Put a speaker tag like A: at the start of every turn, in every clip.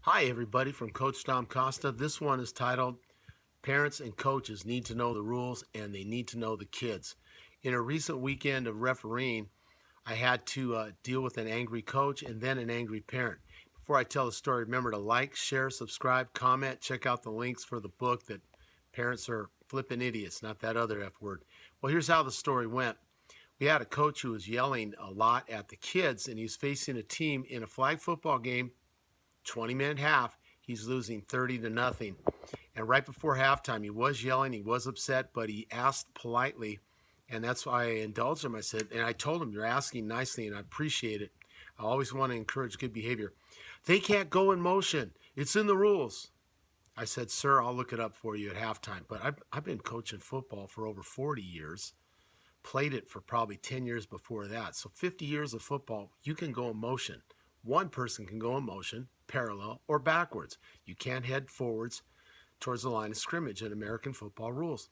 A: Hi, everybody, from Coach Costa. This one is titled Parents and Coaches Need to Know the Rules and They Need to Know the Kids. In a recent weekend of refereeing, I had to deal with an angry coach and then an angry parent. Before I tell the story, remember to like, share, subscribe, comment, check out the links for the book that Parents Are Flipping Idiots, not that other F word. Well, here's how the story went. We had a coach who was yelling a lot at the kids, and he's facing a team in a flag football game 20-minute half, he's losing 30-0. And right before halftime, he was yelling, he was upset, but he asked politely, and that's why I indulged him. I said, and I told him, you're asking nicely, and I appreciate it. I always want to encourage good behavior. They can't go in motion. It's in the rules. I said, sir, I'll look it up for you at halftime. But I've been coaching football for over 40 years, played it for probably 10 years before that. So 50 years of football, you can go in motion. One person can go in motion, parallel, or backwards. You can't head forwards towards the line of scrimmage in American football rules.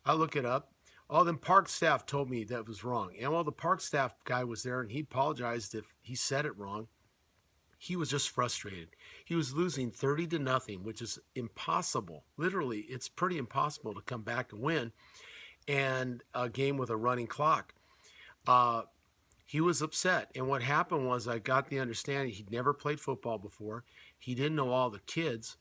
A: I look it up. Oh, then park staff told me that was wrong. And while the park staff guy was there and he apologized if he said it wrong, he was just frustrated. He was losing 30-0, which is impossible. Literally, it's pretty impossible to come back and win, and a game with a running clock. He was upset. And what happened was I got the understanding he'd never played football before. He didn't know all the kids.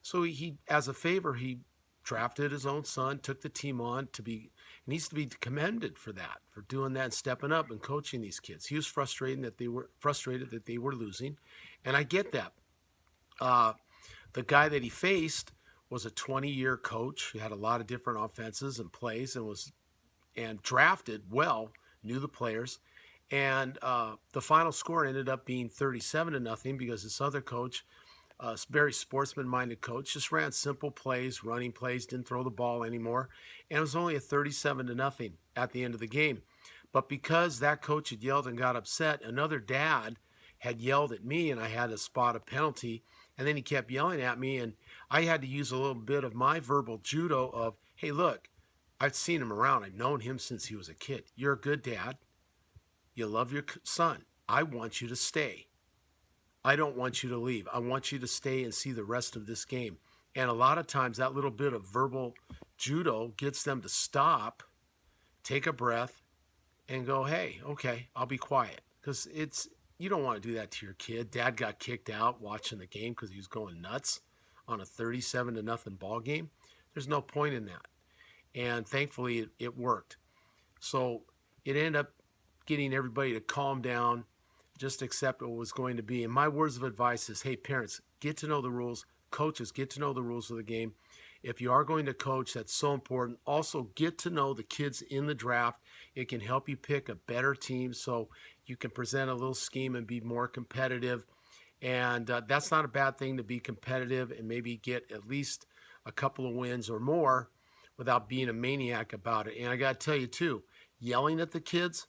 A: So he as a favor, he drafted his own son, took the team on to be, needs to be commended for that, for doing that and stepping up and coaching these kids. He was frustrated that they were losing. And I get that. The guy that he faced was a 20-year coach. He had a lot of different offenses and plays and drafted well, knew the players. And the final score ended up being 37-0 because this other coach, a very sportsman-minded coach, just ran simple plays, running plays, didn't throw the ball anymore. And it was only a 37-0 at the end of the game. But because that coach had yelled and got upset, another dad had yelled at me and I had to spot a penalty. And then he kept yelling at me and I had to use a little bit of my verbal judo of, hey, look, I've seen him around. I've known him since he was a kid. You're a good dad. You love your son. I want you to stay. I don't want you to leave. I want you to stay and see the rest of this game. And a lot of times that little bit of verbal judo gets them to stop, take a breath, and go, hey, okay, I'll be quiet. Because you don't want to do that to your kid. Dad got kicked out watching the game because he was going nuts on a 37-0 ball game. There's no point in that. And thankfully it worked. So it ended up getting everybody to calm down, just accept what was going to be. And my words of advice is, hey, parents, get to know the rules. Coaches, get to know the rules of the game. If you are going to coach, that's so important. Also, get to know the kids in the draft. It can help you pick a better team so you can present a little scheme and be more competitive. And that's not a bad thing, to be competitive and maybe get at least a couple of wins or more without being a maniac about it. And I got to tell you, too, yelling at the kids,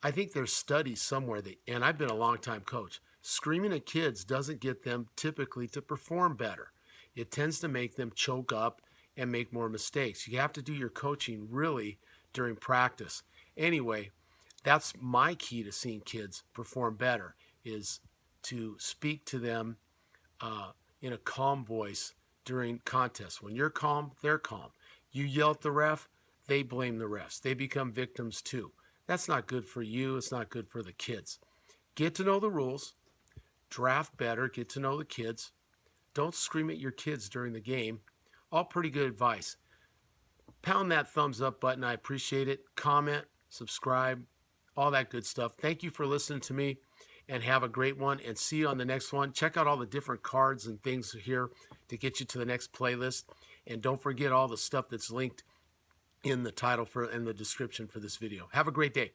A: I think there's studies somewhere and I've been a long time coach, screaming at kids doesn't get them typically to perform better. It tends to make them choke up and make more mistakes. You have to do your coaching really during practice. Anyway, that's my key to seeing kids perform better, is to speak to them in a calm voice during contests. When you're calm, they're calm. You yell at the ref, they blame the refs. They become victims too. That's not good for you. It's not good for the kids. Get to know the rules. Draft better. Get to know the kids. Don't scream at your kids during the game. All pretty good advice. Pound that thumbs up button. I appreciate it. Comment, subscribe, all that good stuff. Thank you for listening to me, and have a great one, and see you on the next one. Check out all the different cards and things here to get you to the next playlist. And don't forget all the stuff that's linked in the title and the description for this video. Have a great day.